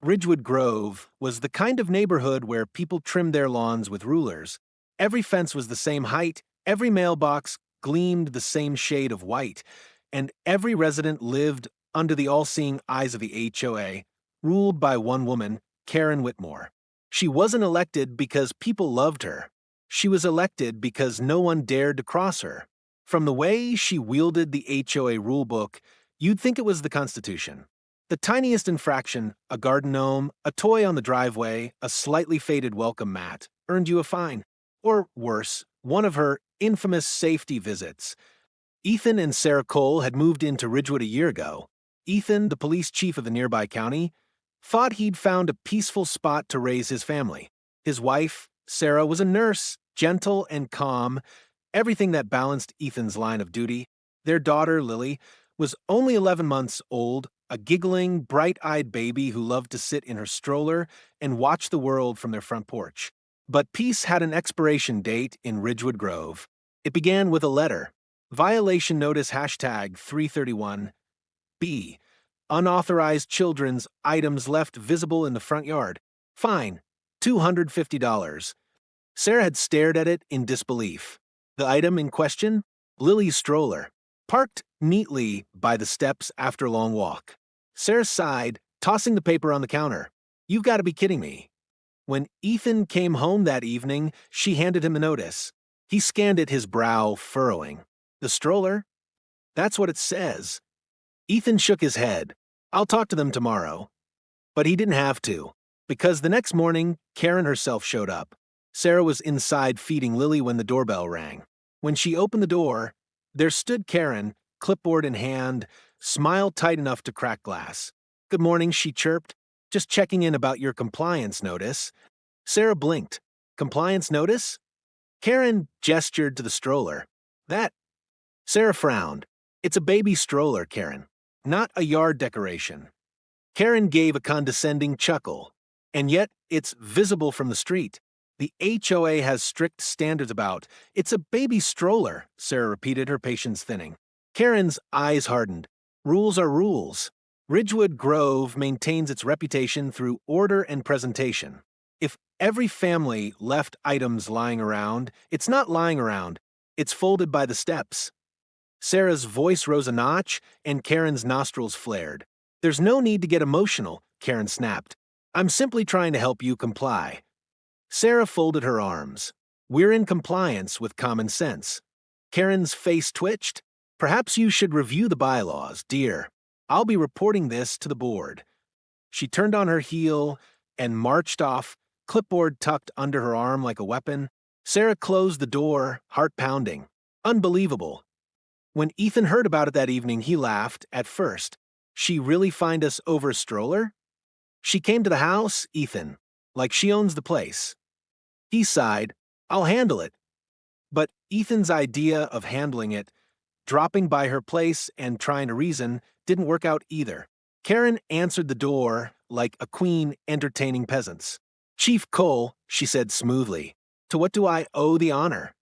Ridgewood Grove was the kind of neighborhood where people trimmed their lawns with rulers. Every fence was the same height, every mailbox gleamed the same shade of white, and every resident lived under the all-seeing eyes of the HOA, ruled by one woman, Karen Whitmore. She wasn't elected because people loved her. She was elected because no one dared to cross her. From the way she wielded the HOA rulebook, you'd think it was the Constitution. The tiniest infraction, a garden gnome, a toy on the driveway, a slightly faded welcome mat, earned you a fine. Or worse, one of her infamous safety visits. Ethan and Sarah Cole had moved into Ridgewood a year ago. Ethan, the police chief of the nearby county, thought he'd found a peaceful spot to raise his family. His wife, Sarah, was a nurse, gentle and calm, everything that balanced Ethan's line of duty. Their daughter, Lily, was only 11 months old, a giggling, bright-eyed baby who loved to sit in her stroller and watch the world from their front porch. But peace had an expiration date in Ridgewood Grove. It began with a letter. Violation notice hashtag 331B. Unauthorized children's items left visible in the front yard. Fine, $250. Sarah had stared at it in disbelief. The item in question? Lily's stroller, parked neatly by the steps after a long walk. Sarah sighed, tossing the paper on the counter. You've got to be kidding me. When Ethan came home that evening, she handed him a notice. He scanned it, his brow furrowing. The stroller? That's what it says. Ethan shook his head. I'll talk to them tomorrow. But he didn't have to, because the next morning, Karen herself showed up. Sarah was inside feeding Lily when the doorbell rang. When she opened the door, there stood Karen, clipboard in hand, smile tight enough to crack glass. Good morning, she chirped. Just checking in about your compliance notice. Sarah blinked. Compliance notice? Karen gestured to the stroller. That. Sarah frowned. It's a baby stroller, Karen, not a yard decoration. Karen gave a condescending chuckle. And yet, it's visible from the street. The HOA has strict standards about. It's a baby stroller, Sarah repeated, her patience thinning. Karen's eyes hardened. Rules are rules. Ridgewood Grove maintains its reputation through order and presentation. If every family left items lying around, it's not lying around, it's folded by the steps. Sarah's voice rose a notch, and Karen's nostrils flared. There's no need to get emotional, Karen snapped. I'm simply trying to help you comply. Sarah folded her arms. We're in compliance with common sense. Karen's face twitched. Perhaps you should review the bylaws, dear. I'll be reporting this to the board. She turned on her heel and marched off, clipboard tucked under her arm like a weapon. Sarah closed the door, heart pounding. Unbelievable. When Ethan heard about it that evening, he laughed, at first. She really fined us over a stroller? She came to the house, Ethan, like she owns the place. He sighed, I'll handle it. But Ethan's idea of handling it, dropping by her place and trying to reason, didn't work out either. Karen answered the door like a queen entertaining peasants. Chief Cole, she said smoothly, to what do I owe the honor?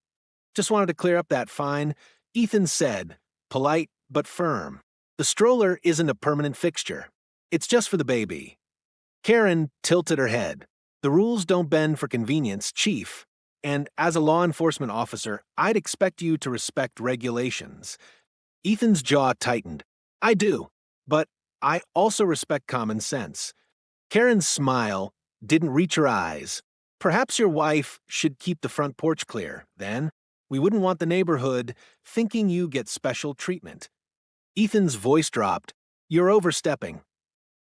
Just wanted to clear up that fine, Ethan said, polite but firm. The stroller isn't a permanent fixture. It's just for the baby. Karen tilted her head. The rules don't bend for convenience, Chief. And as a law enforcement officer, I'd expect you to respect regulations. Ethan's jaw tightened. I do, but I also respect common sense. Karen's smile didn't reach her eyes. Perhaps your wife should keep the front porch clear, then. We wouldn't want the neighborhood thinking you get special treatment. Ethan's voice dropped. You're overstepping.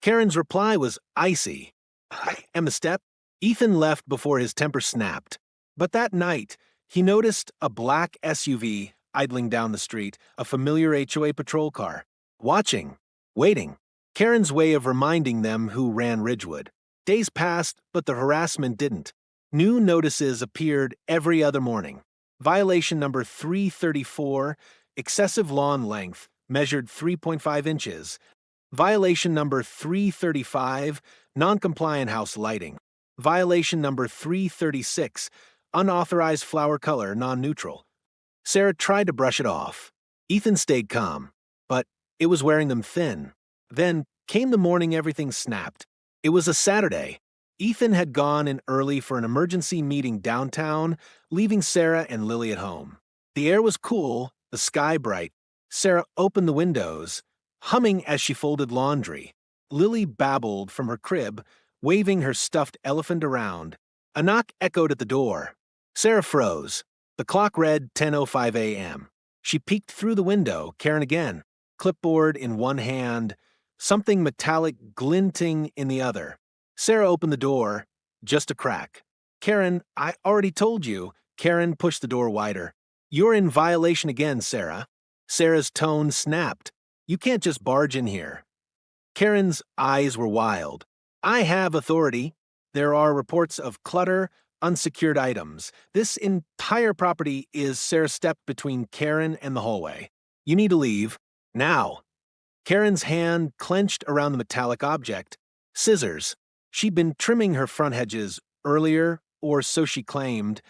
Karen's reply was icy. I am a step. Ethan left before his temper snapped. But that night, he noticed a black SUV idling down the street, a familiar HOA patrol car. Watching. Waiting. Karen's way of reminding them who ran Ridgewood. Days passed, but the harassment didn't. New notices appeared every other morning. Violation number 334, excessive lawn length, measured 3.5 inches. Violation number 335, non-compliant house lighting. Violation number 336, unauthorized flower color, non-neutral. Sarah tried to brush it off. Ethan stayed calm, but it was wearing them thin. Then came the morning everything snapped. It was a Saturday. Ethan had gone in early for an emergency meeting downtown, leaving Sarah and Lily at home. The air was cool, the sky bright. Sarah opened the windows, humming as she folded laundry. Lily babbled from her crib, waving her stuffed elephant around. A knock echoed at the door. Sarah froze. The clock read 10:05 a.m. She peeked through the window, Karen again, clipboard in one hand, something metallic glinting in the other. Sarah opened the door, just a crack. Karen, I already told you. Karen pushed the door wider. You're in violation again, Sarah. Sarah's tone snapped. You can't just barge in here. Karen's eyes were wild. I have authority. There are reports of clutter, unsecured items. This entire property is. Sarah stepped between Karen and the hallway. You need to leave. Now. Karen's hand clenched around the metallic object. Scissors. She'd been trimming her front hedges earlier, or so she claimed,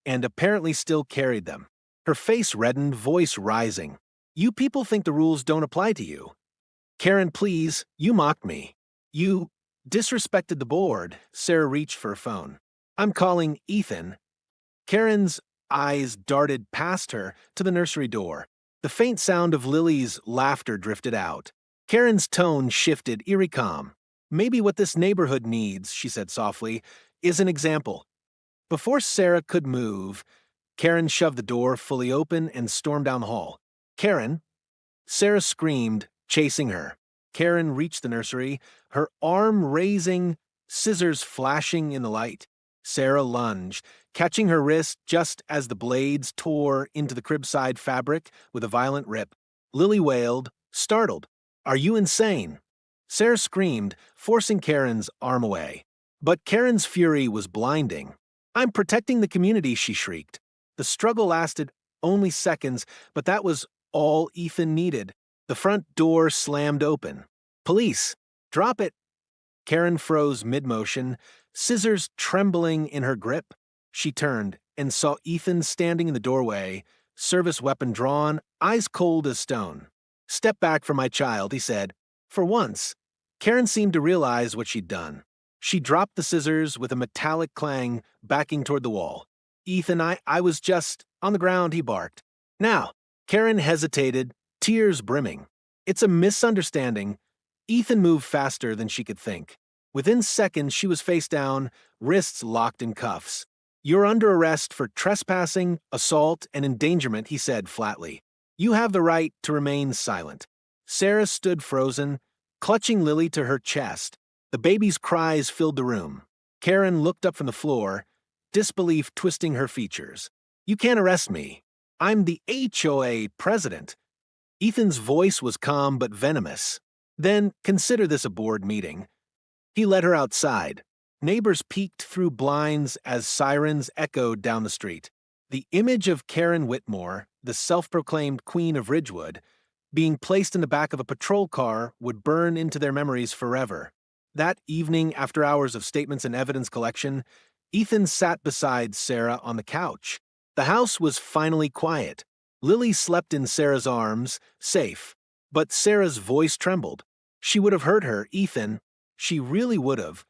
and apparently still carried them. Her face reddened, voice rising. You people think the rules don't apply to you. Karen, please, you mocked me. You disrespected the board. Sarah reached for her phone. I'm calling Ethan. Karen's eyes darted past her to the nursery door. The faint sound of Lily's laughter drifted out. Karen's tone shifted, eerie calm. Maybe what this neighborhood needs, she said softly, is an example. Before Sarah could move, Karen shoved the door fully open and stormed down the hall. Karen! Sarah screamed, chasing her. Karen reached the nursery, her arm raising, scissors flashing in the light. Sarah lunged, catching her wrist just as the blades tore into the cribside fabric with a violent rip. Lily wailed, startled. Are you insane? Sarah screamed, forcing Karen's arm away. But Karen's fury was blinding. I'm protecting the community, she shrieked. The struggle lasted only seconds, but that was all Ethan needed. The front door slammed open. Police! Drop it! Karen froze mid-motion, scissors trembling in her grip. She turned and saw Ethan standing in the doorway, service weapon drawn, eyes cold as stone. Step back from my child, he said. For once, Karen seemed to realize what she'd done. She dropped the scissors with a metallic clang, backing toward the wall. Ethan, I was just on the ground, he barked. Now, Karen hesitated, tears brimming. It's a misunderstanding. Ethan moved faster than she could think. Within seconds, she was face down, wrists locked in cuffs. You're under arrest for trespassing, assault, and endangerment, he said flatly. You have the right to remain silent. Sarah stood frozen, clutching Lily to her chest. The baby's cries filled the room. Karen looked up from the floor, disbelief twisting her features. You can't arrest me. I'm the HOA president. Ethan's voice was calm but venomous. Then consider this a board meeting. He led her outside. Neighbors peeked through blinds as sirens echoed down the street. The image of Karen Whitmore, the self-proclaimed Queen of Ridgewood, being placed in the back of a patrol car would burn into their memories forever. That evening, after hours of statements and evidence collection, Ethan sat beside Sarah on the couch. The house was finally quiet. Lily slept in Sarah's arms, safe, but Sarah's voice trembled. She would have heard her, Ethan. She really would have.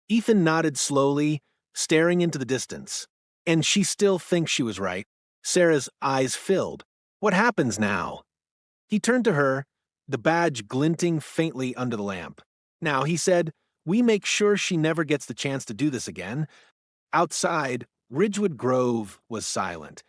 Ethan nodded slowly, staring into the distance. And she still thinks she was right. Sarah's eyes filled. What happens now? He turned to her, the badge glinting faintly under the lamp. Now, he said, we make sure she never gets the chance to do this again. Outside, Ridgewood Grove was silent.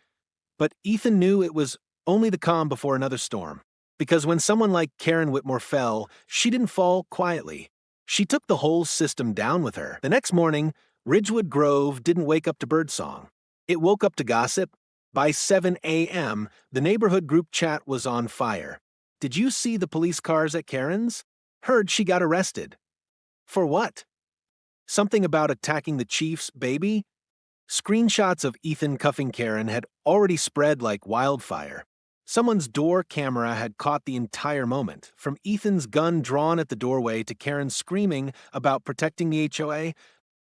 But Ethan knew it was only the calm before another storm. Because when someone like Karen Whitmore fell, she didn't fall quietly. She took the whole system down with her. The next morning, Ridgewood Grove didn't wake up to birdsong. It woke up to gossip. By 7 a.m., the neighborhood group chat was on fire. Did you see the police cars at Karen's? Heard she got arrested. For what? Something about attacking the chief's baby? Screenshots of Ethan cuffing Karen had already spread like wildfire. Someone's door camera had caught the entire moment, from Ethan's gun drawn at the doorway to Karen screaming about protecting the HOA.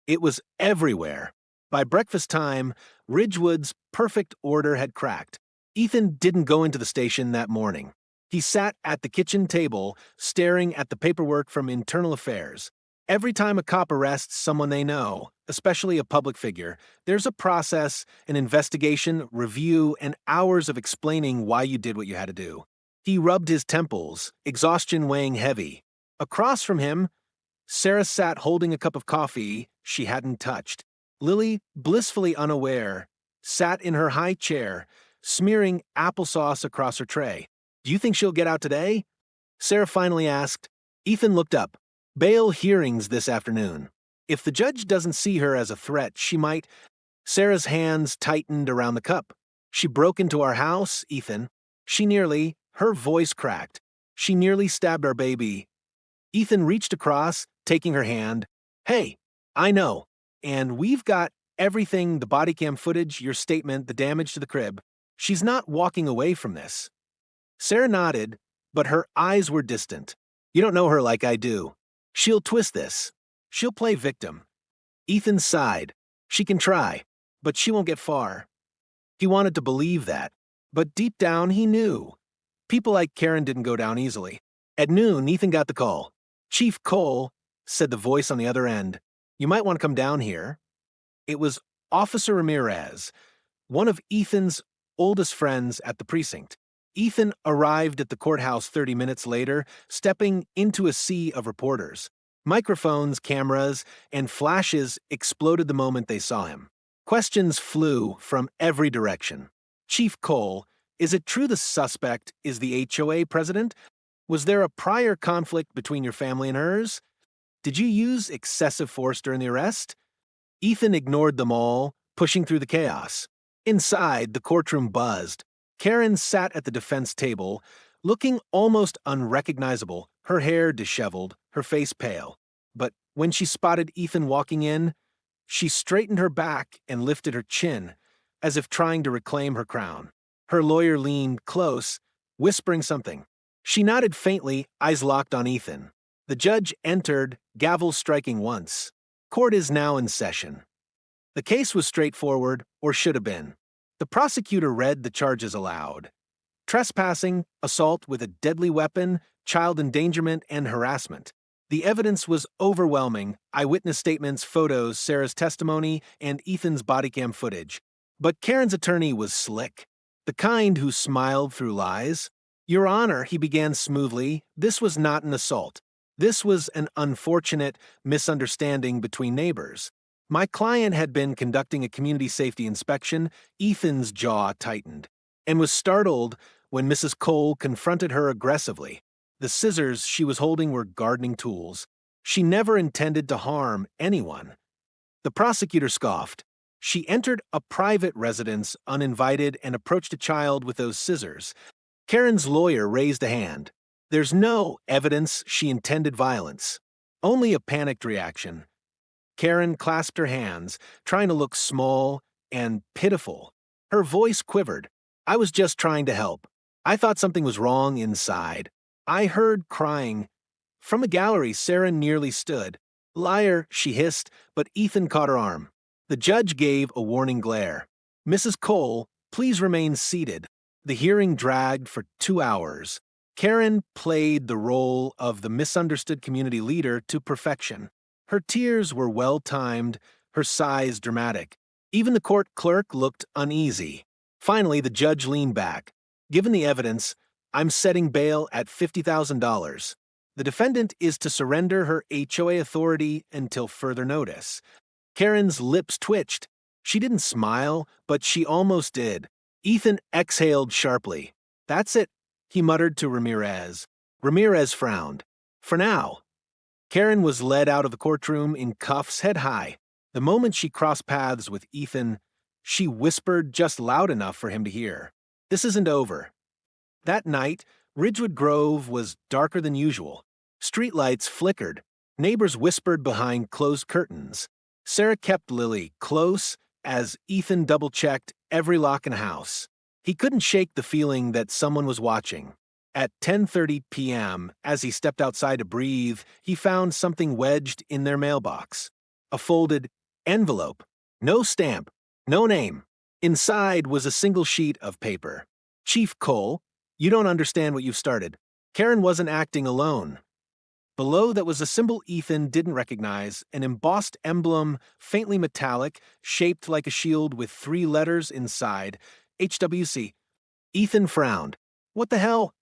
It was everywhere. By breakfast time, Ridgewood's perfect order had cracked. Ethan didn't go into the station that morning. He sat at the kitchen table, staring at the paperwork from Internal Affairs. Every time a cop arrests someone they know, especially a public figure, there's a process, an investigation, review, and hours of explaining why you did what you had to do. He rubbed his temples, exhaustion weighing heavy. Across from him, Sarah sat holding a cup of coffee she hadn't touched. Lily, blissfully unaware, sat in her high chair, smearing applesauce across her tray. "Do you think she'll get out today?" Sarah finally asked. Ethan looked up. "Bail hearings this afternoon. If the judge doesn't see her as a threat, she might—" Sarah's hands tightened around the cup. "She broke into our house, Ethan. Her voice cracked. She nearly stabbed our baby." Ethan reached across, taking her hand. "Hey, I know. And we've got everything, the body cam footage, your statement, the damage to the crib. She's not walking away from this." Sarah nodded, but her eyes were distant. "You don't know her like I do. She'll twist this. She'll play victim." Ethan sighed. "She can try, but she won't get far." He wanted to believe that, but deep down he knew. People like Karen didn't go down easily. At noon, Ethan got the call. "Chief Cole," said the voice on the other end. "You might want to come down here." It was Officer Ramirez, one of Ethan's oldest friends at the precinct. Ethan arrived at the courthouse 30 minutes later, stepping into a sea of reporters. Microphones, cameras, and flashes exploded the moment they saw him. Questions flew from every direction. "Chief Cole, is it true the suspect is the HOA president? Was there a prior conflict between your family and hers? Did you use excessive force during the arrest?" Ethan ignored them all, pushing through the chaos. Inside, the courtroom buzzed. Karen sat at the defense table, looking almost unrecognizable, her hair disheveled, her face pale. But when she spotted Ethan walking in, she straightened her back and lifted her chin, as if trying to reclaim her crown. Her lawyer leaned close, whispering something. She nodded faintly, eyes locked on Ethan. The judge entered, gavel striking once. Court is now in session. The case was straightforward, or should have been. The prosecutor read the charges aloud. Trespassing, assault with a deadly weapon, child endangerment, and harassment. The evidence was overwhelming: eyewitness statements, photos, Sarah's testimony, and Ethan's body cam footage. But Karen's attorney was slick. The kind who smiled through lies. "Your Honor," he began smoothly, "this was not an assault. This was an unfortunate misunderstanding between neighbors. My client had been conducting a community safety inspection." Ethan's jaw tightened, and was startled when Mrs. Cole confronted her aggressively. The scissors she was holding were gardening tools. She never intended to harm anyone. The prosecutor scoffed. "She entered a private residence uninvited and approached a child with those scissors." Karen's lawyer raised a hand. "There's no evidence she intended violence. Only a panicked reaction." Karen clasped her hands, trying to look small and pitiful. Her voice quivered. "I was just trying to help. I thought something was wrong inside. I heard crying." From a gallery, Sarah nearly stood. "Liar," she hissed, but Ethan caught her arm. The judge gave a warning glare. "Mrs. Cole, please remain seated." The hearing dragged for 2 hours. Karen played the role of the misunderstood community leader to perfection. Her tears were well-timed, her sighs dramatic. Even the court clerk looked uneasy. Finally, the judge leaned back. "Given the evidence, I'm setting bail at $50,000. The defendant is to surrender her HOA authority until further notice." Karen's lips twitched. She didn't smile, but she almost did. Ethan exhaled sharply. "That's it," he muttered to Ramirez. Ramirez frowned. "For now." Karen was led out of the courtroom in cuffs, head high. The moment she crossed paths with Ethan, she whispered just loud enough for him to hear. "This isn't over." That night, Ridgewood Grove was darker than usual. Streetlights flickered. Neighbors whispered behind closed curtains. Sarah kept Lily close as Ethan double-checked every lock in the house. He couldn't shake the feeling that someone was watching. At 10:30 p.m., as he stepped outside to breathe, he found something wedged in their mailbox. A folded envelope. No stamp. No name. Inside was a single sheet of paper. "Chief Cole, you don't understand what you've started. Karen wasn't acting alone." Below that was a symbol Ethan didn't recognize, an embossed emblem, faintly metallic, shaped like a shield with 3 letters inside, HWC. Ethan frowned. What the hell?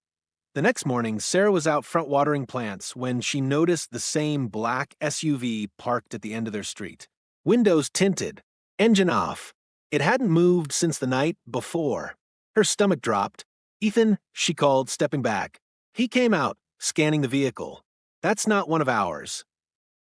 The next morning, Sarah was out front watering plants when she noticed the same black SUV parked at the end of their street. Windows tinted, engine off. It hadn't moved since the night before. Her stomach dropped. Ethan, she called, stepping back. He came out, scanning the vehicle. That's not one of ours.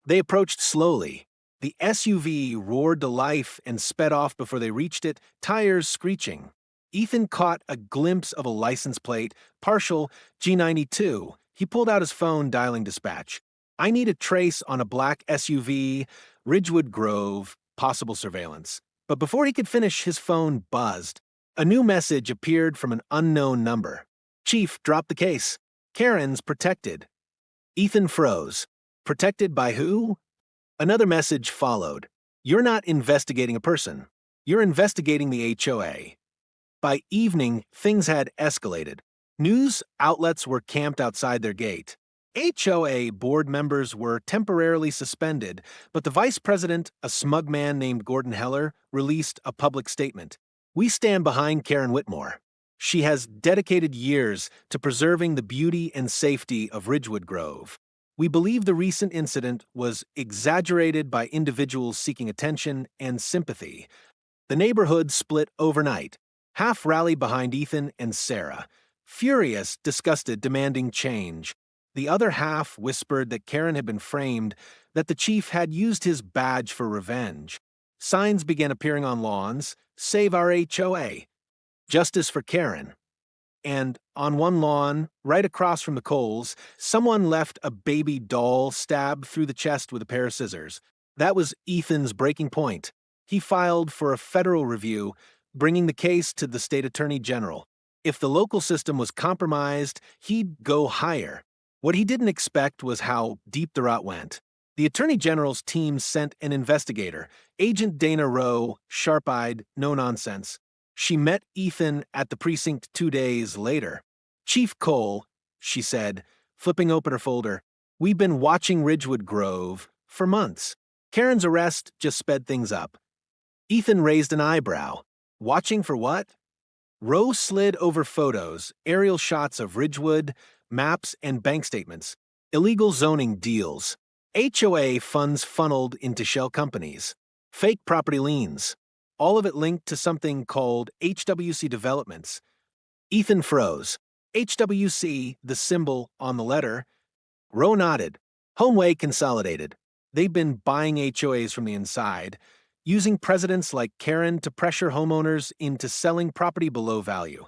They approached slowly. The SUV roared to life and sped off before they reached it, tires screeching. Ethan caught a glimpse of a license plate, partial G92. He pulled out his phone, dialing dispatch. I need a trace on a black SUV, Ridgewood Grove, possible surveillance. But before he could finish, his phone buzzed. A new message appeared from an unknown number. Chief, drop the case. Karen's protected. Ethan froze. Protected by who? Another message followed. You're not investigating a person. You're investigating the HOA. By evening, things had escalated. News outlets were camped outside their gate. HOA board members were temporarily suspended, but the vice president, a smug man named Gordon Heller, released a public statement. We stand behind Karen Whitmore. She has dedicated years to preserving the beauty and safety of Ridgewood Grove. We believe the recent incident was exaggerated by individuals seeking attention and sympathy. The neighborhood split overnight. Half rallied behind Ethan and Sarah, furious, disgusted, demanding change. The other half whispered that Karen had been framed, that the chief had used his badge for revenge. Signs began appearing on lawns, Save our HOA, Justice for Karen. And on one lawn, right across from the Coles, someone left a baby doll stabbed through the chest with a pair of scissors. That was Ethan's breaking point. He filed for a federal review, bringing the case to the state attorney general. If the local system was compromised, he'd go higher. What he didn't expect was how deep the rot went. The attorney general's team sent an investigator, Agent Dana Rowe, sharp-eyed, no nonsense. She met Ethan at the precinct 2 days later. Chief Cole, she said, flipping open her folder, we've been watching Ridgewood Grove for months. Karen's arrest just sped things up. Ethan raised an eyebrow. Watching for what? Rowe slid over photos, aerial shots of Ridgewood, maps, and bank statements. Illegal zoning deals. HOA funds funneled into shell companies. Fake property liens. All of it linked to something called HWC Developments. Ethan froze. HWC, the symbol on the letter. Rowe nodded. Homeway Consolidated. They've been buying HOAs from the inside, using presidents like Karen to pressure homeowners into selling property below value.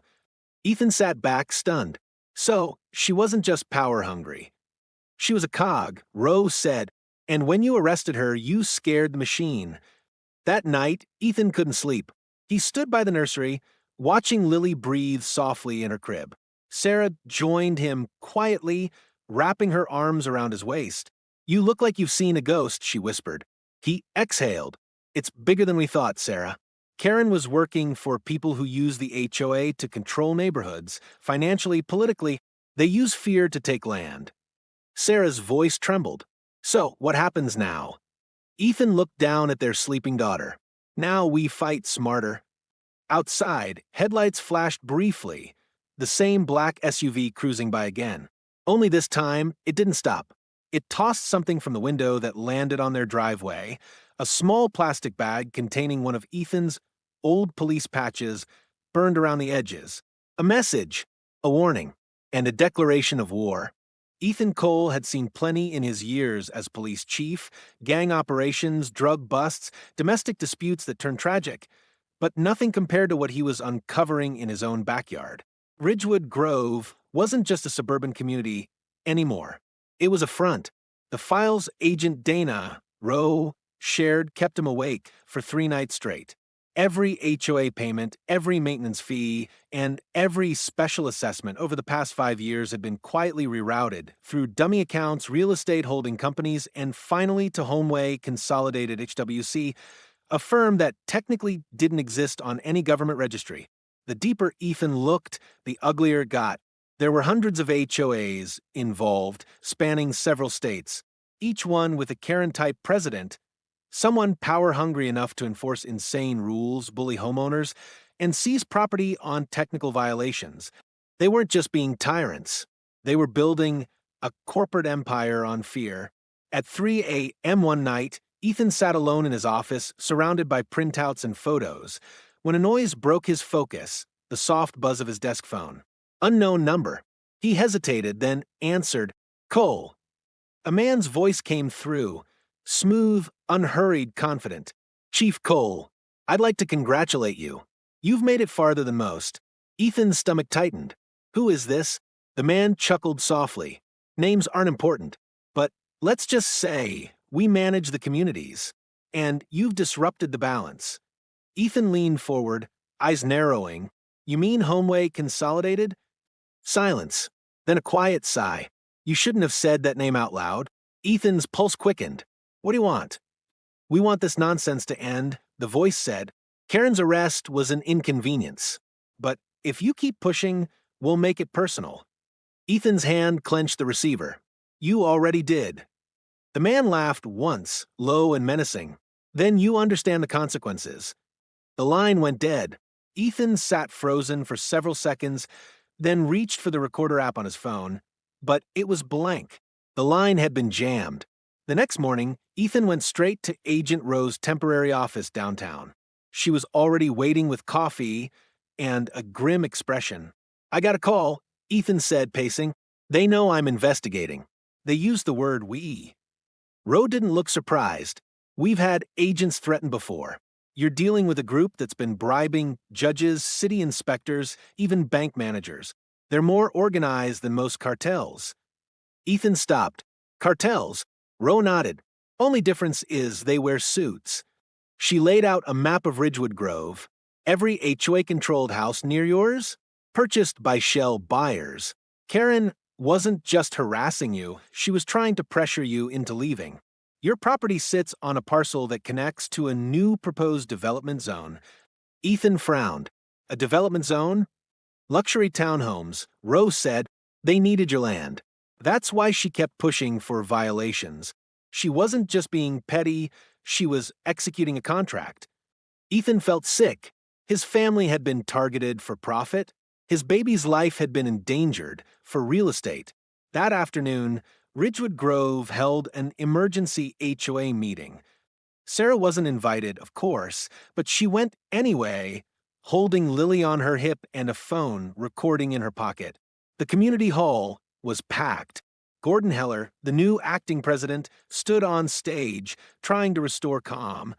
Ethan sat back, stunned. So, she wasn't just power-hungry. She was a cog, Rowe said, and when you arrested her, you scared the machine. That night, Ethan couldn't sleep. He stood by the nursery, watching Lily breathe softly in her crib. Sarah joined him quietly, wrapping her arms around his waist. You look like you've seen a ghost, she whispered. He exhaled. It's bigger than we thought, Sarah. Karen was working for people who use the HOA to control neighborhoods. Financially, politically, they use fear to take land. Sarah's voice trembled. So, what happens now? Ethan looked down at their sleeping daughter. Now we fight smarter. Outside, headlights flashed briefly, the same black SUV cruising by again. Only this time, it didn't stop. It tossed something from the window that landed on their driveway, a small plastic bag containing one of Ethan's old police patches burned around the edges. A message, a warning, and a declaration of war. Ethan Cole had seen plenty in his years as police chief, gang operations, drug busts, domestic disputes that turned tragic, but nothing compared to what he was uncovering in his own backyard. Ridgewood Grove wasn't just a suburban community anymore. It was a front. The files Agent Dana Rowe shared kept him awake for 3 nights straight. Every HOA payment, every maintenance fee, and every special assessment over the past 5 years had been quietly rerouted through dummy accounts, real estate holding companies, and finally to Homeway Consolidated HWC, a firm that technically didn't exist on any government registry. The deeper Ethan looked, the uglier it got. There were hundreds of HOAs involved, spanning several states, each one with a Karen-type president, someone power-hungry enough to enforce insane rules, bully homeowners, and seize property on technical violations. They weren't just being tyrants. They were building a corporate empire on fear. At 3 a.m. one night, Ethan sat alone in his office, surrounded by printouts and photos, when a noise broke his focus, the soft buzz of his desk phone. Unknown number. He hesitated, then answered, "Cole." A man's voice came through, smooth, unhurried, confident. "Chief Cole, I'd like to congratulate you. You've made it farther than most." Ethan's stomach tightened. "Who is this?" The man chuckled softly. "Names aren't important, but let's just say we manage the communities, and you've disrupted the balance." Ethan leaned forward, eyes narrowing. "You mean Homeway Consolidated?" Silence, then a quiet sigh. "You shouldn't have said that name out loud." Ethan's pulse quickened. "What do you want?" "We want this nonsense to end," the voice said. "Karen's arrest was an inconvenience. But if you keep pushing, we'll make it personal." Ethan's hand clenched the receiver. "You already did." The man laughed once, low and menacing. "Then you understand the consequences." The line went dead. Ethan sat frozen for several seconds, then reached for the recorder app on his phone. But it was blank. The line had been jammed. The next morning, Ethan went straight to Agent Rowe's temporary office downtown. She was already waiting with coffee and a grim expression. "I got a call," Ethan said, pacing. "They know I'm investigating." They used the word "we." Rowe didn't look surprised. "We've had agents threatened before. You're dealing with a group that's been bribing judges, city inspectors, even bank managers. They're more organized than most cartels." Ethan stopped. "Cartels?" Rowe nodded. "Only difference is they wear suits." She laid out a map of Ridgewood Grove. "Every HOA-controlled house near yours? Purchased by shell buyers. Karen wasn't just harassing you, she was trying to pressure you into leaving. Your property sits on a parcel that connects to a new proposed development zone." Ethan frowned. "A development zone?" "Luxury townhomes," Rowe said. "They needed your land. That's why she kept pushing for violations. She wasn't just being petty, she was executing a contract." Ethan felt sick. His family had been targeted for profit. His baby's life had been endangered for real estate. That afternoon, Ridgewood Grove held an emergency HOA meeting. Sarah wasn't invited, of course, but she went anyway, holding Lily on her hip and a phone recording in her pocket. The community hall was packed. Gordon Heller, the new acting president, stood on stage, trying to restore calm.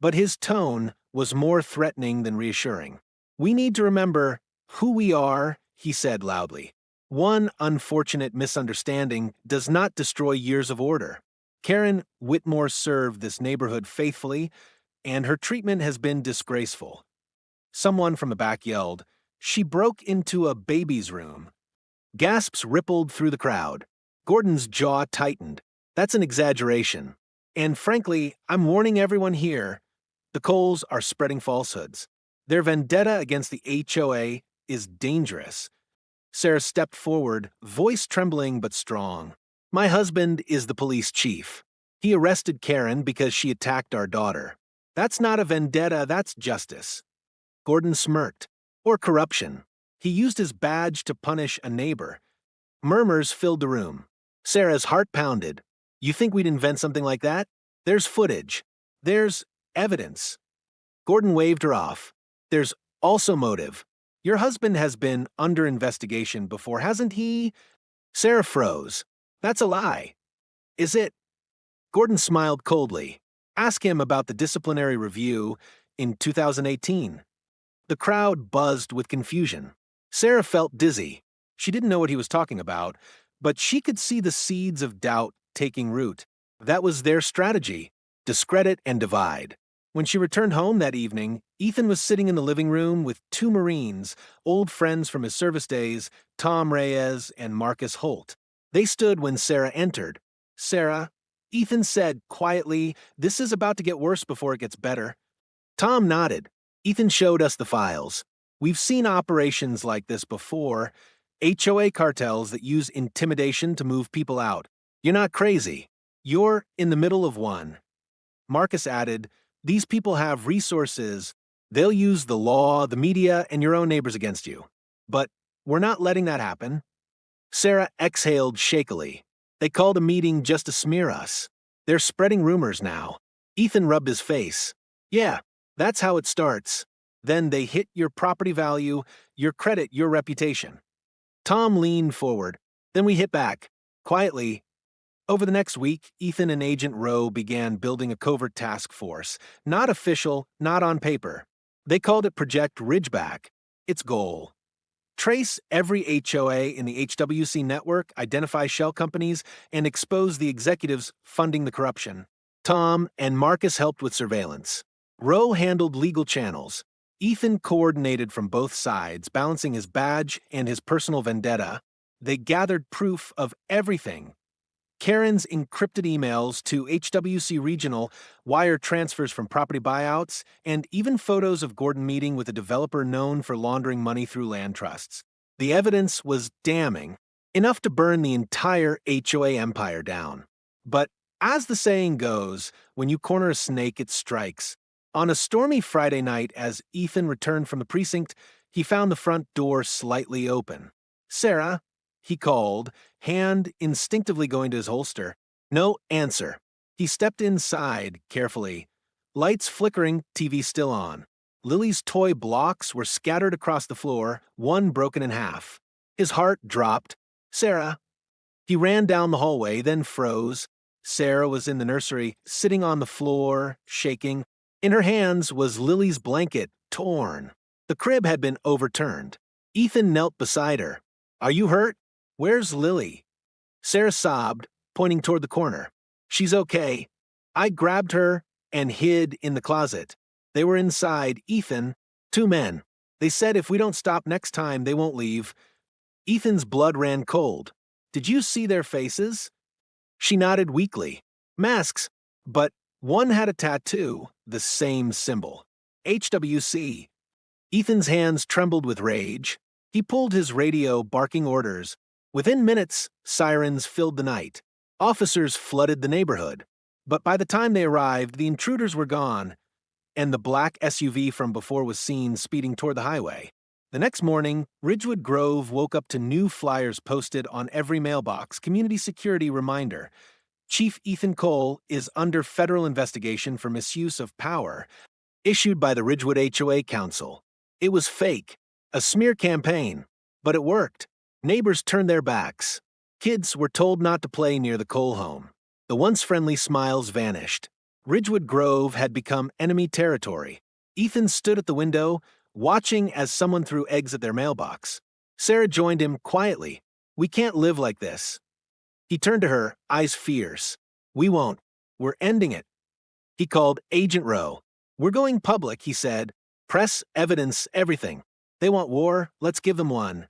But his tone was more threatening than reassuring. "We need to remember who we are," he said loudly. "One unfortunate misunderstanding does not destroy years of order. Karen Whitmore served this neighborhood faithfully, and her treatment has been disgraceful." Someone from the back yelled, "She broke into a baby's room." Gasps rippled through the crowd. Gordon's jaw tightened. "That's an exaggeration. And frankly, I'm warning everyone here, the Coles are spreading falsehoods. Their vendetta against the HOA is dangerous." Sarah stepped forward, voice trembling but strong. "My husband is the police chief. He arrested Karen because she attacked our daughter. That's not a vendetta, that's justice." Gordon smirked. "Or corruption. He used his badge to punish a neighbor." Murmurs filled the room. Sarah's heart pounded. "You think we'd invent something like that? There's footage. There's evidence." Gordon waved her off. "There's also motive. Your husband has been under investigation before, hasn't he?" Sarah froze. "That's a lie." "Is it?" Gordon smiled coldly. "Ask him about the disciplinary review in 2018. The crowd buzzed with confusion. Sarah felt dizzy. She didn't know what he was talking about, but she could see the seeds of doubt taking root. That was their strategy: discredit and divide. When she returned home that evening, Ethan was sitting in the living room with two Marines, old friends from his service days, Tom Reyes and Marcus Holt. They stood when Sarah entered. "Sarah," Ethan said quietly, "this is about to get worse before it gets better." Tom nodded. "Ethan showed us the files. We've seen operations like this before. HOA cartels that use intimidation to move people out. You're not crazy. You're in the middle of one. Marcus added, these people have resources. They'll use the law, the media, and your own neighbors against you. But we're not letting that happen. Sarah exhaled shakily. They called a meeting just to smear us. They're spreading rumors now. Ethan rubbed his face. Yeah, that's how it starts. Then they hit your property value, your credit, your reputation. Tom leaned forward. Then we hit back. Quietly. Over the next week, Ethan and Agent Rowe began building a covert task force. Not official, not on paper. They called it Project Ridgeback. Its goal: trace every HOA in the HWC network, identify shell companies, and expose the executives funding the corruption. Tom and Marcus helped with surveillance. Rowe handled legal channels. Ethan coordinated from both sides, balancing his badge and his personal vendetta. They gathered proof of everything. Karen's encrypted emails to HWC Regional, wire transfers from property buyouts, and even photos of Gordon meeting with a developer known for laundering money through land trusts. The evidence was damning, enough to burn the entire HOA empire down. But as the saying goes, when you corner a snake, it strikes. On a stormy Friday night, as Ethan returned from the precinct, he found the front door slightly open. Sarah, he called, hand instinctively going to his holster. No answer. He stepped inside, carefully. Lights flickering, TV still on. Lily's toy blocks were scattered across the floor, one broken in half. His heart dropped. Sarah. He ran down the hallway, then froze. Sarah was in the nursery, sitting on the floor, shaking. In her hands was Lily's blanket, torn. The crib had been overturned. Ethan knelt beside her. Are you hurt? Where's Lily? Sarah sobbed, pointing toward the corner. She's okay. I grabbed her and hid in the closet. They were inside. Ethan, two men. They said if we don't stop next time, they won't leave. Ethan's blood ran cold. Did you see their faces? She nodded weakly. Masks, but one had a tattoo, the same symbol. HWC. Ethan's hands trembled with rage. He pulled his radio, barking orders. Within minutes, sirens filled the night. Officers flooded the neighborhood. But by the time they arrived, the intruders were gone, and the black SUV from before was seen speeding toward the highway. The next morning, Ridgewood Grove woke up to new flyers posted on every mailbox. Community security reminder. Chief Ethan Cole is under federal investigation for misuse of power, issued by the Ridgewood HOA Council. It was fake, a smear campaign, but it worked. Neighbors turned their backs. Kids were told not to play near the Cole home. The once friendly smiles vanished. Ridgewood Grove had become enemy territory. Ethan stood at the window, watching as someone threw eggs at their mailbox. Sarah joined him quietly. We can't live like this. He turned to her, eyes fierce. We won't. We're ending it. He called Agent Rowe. We're going public, he said. Press, evidence, everything. They want war, let's give them one.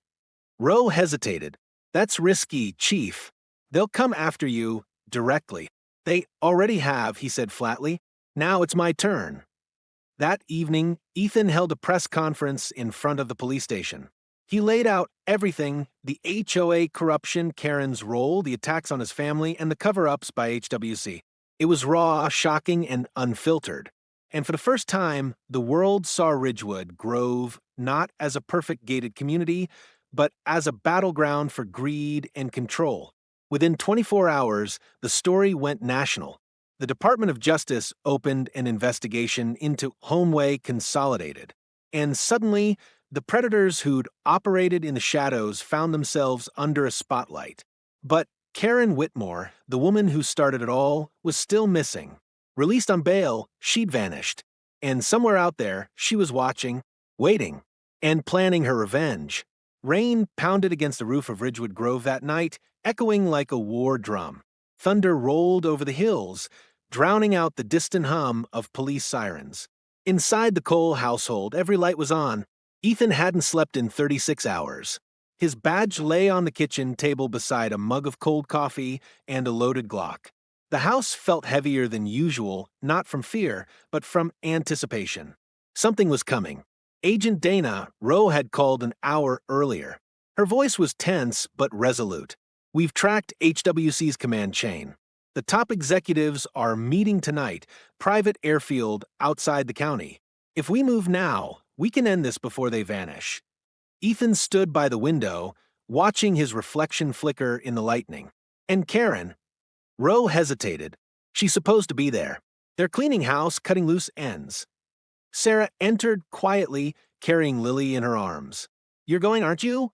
Rowe hesitated. That's risky, Chief. They'll come after you directly. They already have, he said flatly. Now it's my turn. That evening, Ethan held a press conference in front of the police station. He laid out everything: the HOA corruption, Karen's role, the attacks on his family, and the cover-ups by HWC. It was raw, shocking, and unfiltered. And for the first time, the world saw Ridgewood Grove not as a perfect gated community, but as a battleground for greed and control. Within 24 hours, the story went national. The Department of Justice opened an investigation into Homeway Consolidated. And suddenly, the predators who'd operated in the shadows found themselves under a spotlight. But Karen Whitmore, the woman who started it all, was still missing. Released on bail, she'd vanished. And somewhere out there, she was watching, waiting, and planning her revenge. Rain pounded against the roof of Ridgewood Grove that night, echoing like a war drum. Thunder rolled over the hills, drowning out the distant hum of police sirens. Inside the Cole household, every light was on. Ethan hadn't slept in 36 hours. His badge lay on the kitchen table beside a mug of cold coffee and a loaded Glock. The house felt heavier than usual, not from fear, but from anticipation. Something was coming. Agent Dana, Rowe had called an hour earlier. Her voice was tense but resolute. "We've tracked HWC's command chain. The top executives are meeting tonight, private airfield outside the county. If we move now, we can end this before they vanish." Ethan stood by the window, watching his reflection flicker in the lightning. "And Karen?" Roe hesitated. "She's supposed to be there. They're cleaning house, cutting loose ends." Sarah entered quietly, carrying Lily in her arms. "You're going, aren't you?"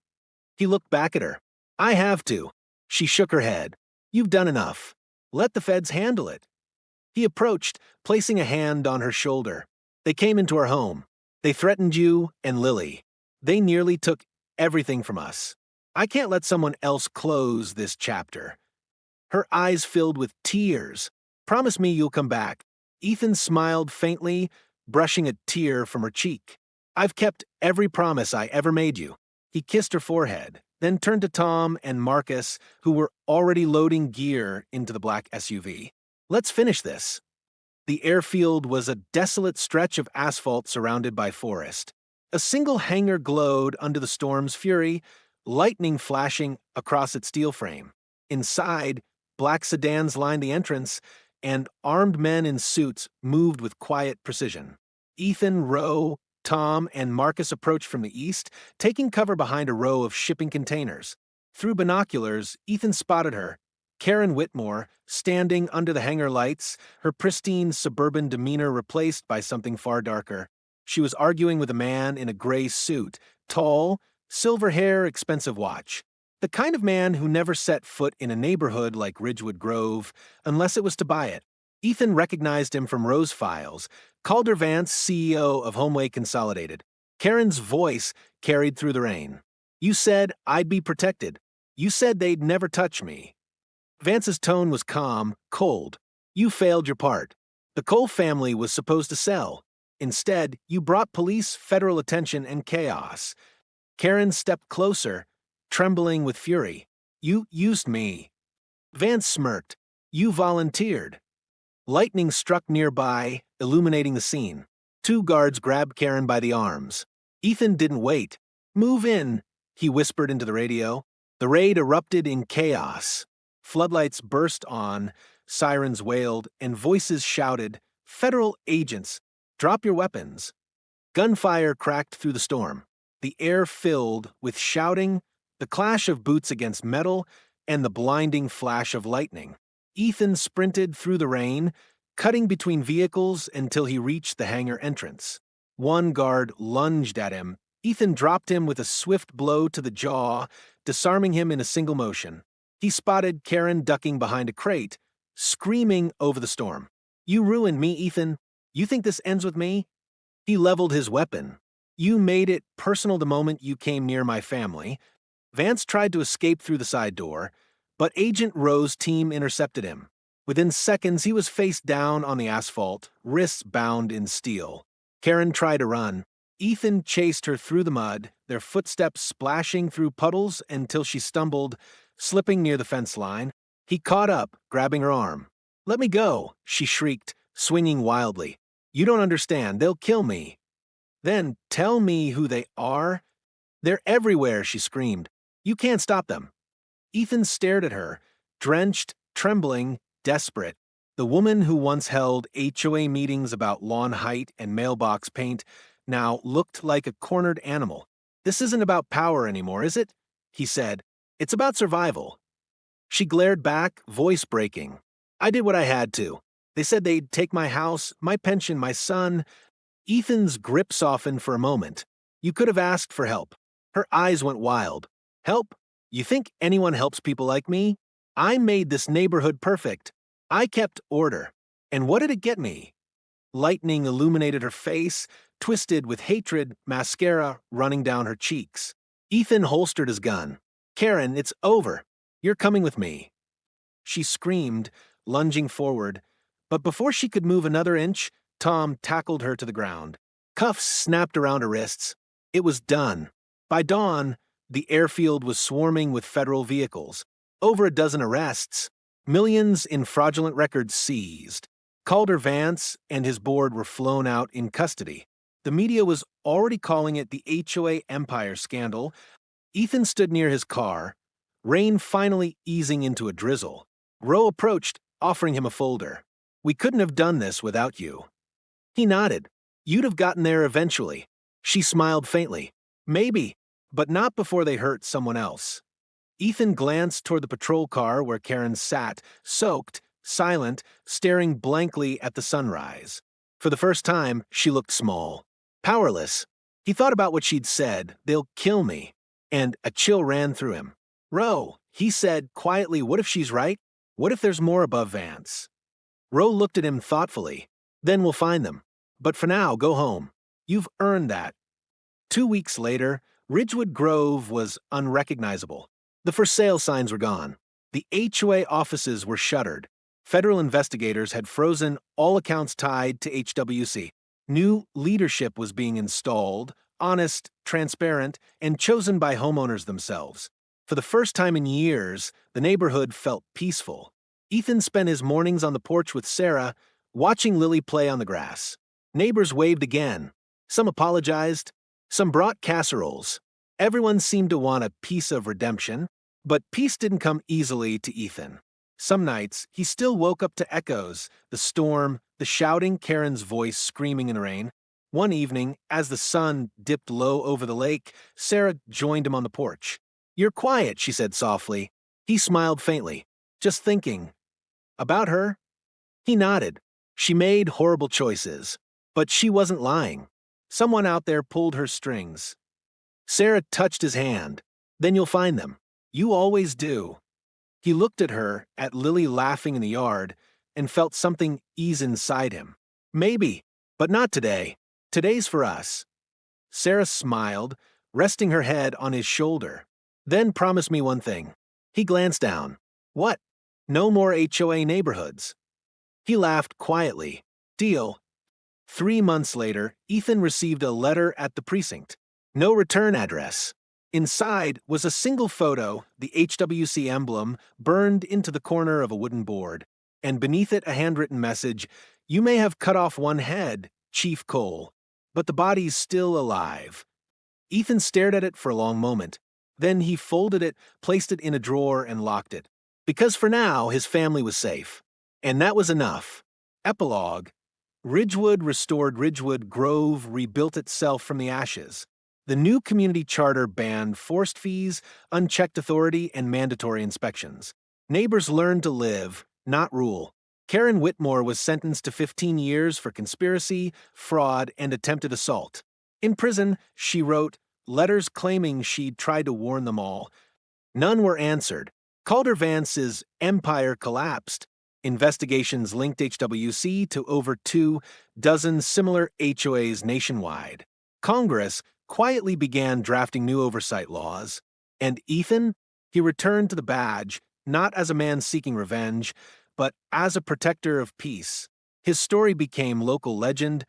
He looked back at her. "I have to." She shook her head. "You've done enough. Let the feds handle it." He approached, placing a hand on her shoulder. "They came into our home. They threatened you and Lily. They nearly took everything from us. I can't let someone else close this chapter." Her eyes filled with tears. "Promise me you'll come back." Ethan smiled faintly, brushing a tear from her cheek. "I've kept every promise I ever made you." He kissed her forehead, then turned to Tom and Marcus, who were already loading gear into the black SUV. "Let's finish this." The airfield was a desolate stretch of asphalt surrounded by forest. A single hangar glowed under the storm's fury, lightning flashing across its steel frame. Inside, black sedans lined the entrance, and armed men in suits moved with quiet precision. Ethan, Roe, Tom, and Marcus approached from the east, taking cover behind a row of shipping containers. Through binoculars, Ethan spotted her, Karen Whitmore, standing under the hangar lights, her pristine suburban demeanor replaced by something far darker. She was arguing with a man in a gray suit, tall, silver hair, expensive watch. The kind of man who never set foot in a neighborhood like Ridgewood Grove unless it was to buy it. Ethan recognized him from Rose Files, Calder Vance, CEO of Homeway Consolidated. Karen's voice carried through the rain. "You said I'd be protected. You said they'd never touch me." Vance's tone was calm, cold. "You failed your part. The Cole family was supposed to sell. Instead, you brought police, federal attention, and chaos." Karen stepped closer, trembling with fury. "You used me." Vance smirked. "You volunteered." Lightning struck nearby, illuminating the scene. Two guards grabbed Karen by the arms. Ethan didn't wait. "Move in," he whispered into the radio. The raid erupted in chaos. Floodlights burst on, sirens wailed, and voices shouted, "Federal agents, drop your weapons." Gunfire cracked through the storm. The air filled with shouting, the clash of boots against metal, and the blinding flash of lightning. Ethan sprinted through the rain, cutting between vehicles until he reached the hangar entrance. One guard lunged at him. Ethan dropped him with a swift blow to the jaw, disarming him in a single motion. He spotted Karen ducking behind a crate, screaming over the storm. "You ruined me, Ethan. You think this ends with me?" He leveled his weapon. "You made it personal the moment you came near my family." Vance tried to escape through the side door, but Agent Rowe's team intercepted him. Within seconds, he was face down on the asphalt, wrists bound in steel. Karen tried to run. Ethan chased her through the mud, their footsteps splashing through puddles until she stumbled, slipping near the fence line. He caught up, grabbing her arm. "Let me go," she shrieked, swinging wildly. "You don't understand. They'll kill me." "Then tell me who they are." "They're everywhere," she screamed. "You can't stop them." Ethan stared at her, drenched, trembling, desperate. The woman who once held HOA meetings about lawn height and mailbox paint now looked like a cornered animal. "This isn't about power anymore, is it?" he said. "It's about survival." She glared back, voice breaking. "I did what I had to. They said they'd take my house, my pension, my son." Ethan's grip softened for a moment. "You could have asked for help." Her eyes went wild. "Help? You think anyone helps people like me? I made this neighborhood perfect. I kept order. And what did it get me?" Lightning illuminated her face, twisted with hatred, mascara running down her cheeks. Ethan holstered his gun. "Karen, it's over. You're coming with me." She screamed, lunging forward, but before she could move another inch, Tom tackled her to the ground. Cuffs snapped around her wrists. It was done. By dawn, the airfield was swarming with federal vehicles. Over a dozen arrests. Millions in fraudulent records seized. Calder Vance and his board were flown out in custody. The media was already calling it the HOA Empire scandal. Ethan stood near his car, rain finally easing into a drizzle. Roe approached, offering him a folder. "We couldn't have done this without you." He nodded. "You'd have gotten there eventually." She smiled faintly. "Maybe, but not before they hurt someone else." Ethan glanced toward the patrol car where Karen sat, soaked, silent, staring blankly at the sunrise. For the first time, she looked small, powerless. He thought about what she'd said, "They'll kill me," and a chill ran through him. "Roe," he said quietly, "what if she's right? What if there's more above Vance?" Roe looked at him thoughtfully. "Then we'll find them. But for now, go home. You've earned that." 2 weeks later, Ridgewood Grove was unrecognizable. The for sale signs were gone. The HOA offices were shuttered. Federal investigators had frozen all accounts tied to HWC. New leadership was being installed, honest, transparent, and chosen by homeowners themselves. For the first time in years, the neighborhood felt peaceful. Ethan spent his mornings on the porch with Sarah, watching Lily play on the grass. Neighbors waved again. Some apologized. Some brought casseroles. Everyone seemed to want a piece of redemption, but peace didn't come easily to Ethan. Some nights, he still woke up to echoes, the storm, the shouting, Karen's voice screaming in the rain. One evening, as the sun dipped low over the lake, Sarah joined him on the porch. "You're quiet," she said softly. He smiled faintly. "Just thinking." "About her?" He nodded. She made horrible choices, but she wasn't lying. Someone out there pulled her strings. Sarah touched his hand. "Then you'll find them. You always do." He looked at her, at Lily laughing in the yard, and felt something ease inside him. "Maybe, but not today. Today's for us." Sarah smiled, resting her head on his shoulder. "Then promise me one thing." He glanced down. "What?" "No more HOA neighborhoods." He laughed quietly. "Deal." 3 months later, Ethan received a letter at the precinct. No return address. Inside was a single photo, the HWC emblem, burned into the corner of a wooden board, and beneath it a handwritten message, "You may have cut off one head, Chief Cole, but the body's still alive." Ethan stared at it for a long moment. Then he folded it, placed it in a drawer, and locked it. Because for now, his family was safe. And that was enough. Epilogue. Ridgewood restored Ridgewood Grove rebuilt itself from the ashes. The new community charter banned forced fees, unchecked authority, and mandatory inspections. Neighbors learned to live, not rule. Karen Whitmore was sentenced to 15 years for conspiracy, fraud, and attempted assault. In prison, she wrote letters claiming she'd tried to warn them all. None were answered. Calder Vance's empire collapsed. Investigations linked HWC to over 2 dozen similar HOAs nationwide. Congress quietly began drafting new oversight laws. And Ethan? He returned to the badge, not as a man seeking revenge, but as a protector of peace. His story became local legend,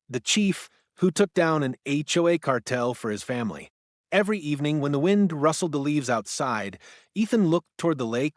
the chief who took down an HOA cartel for his family. Every evening, when the wind rustled the leaves outside, Ethan looked toward the lake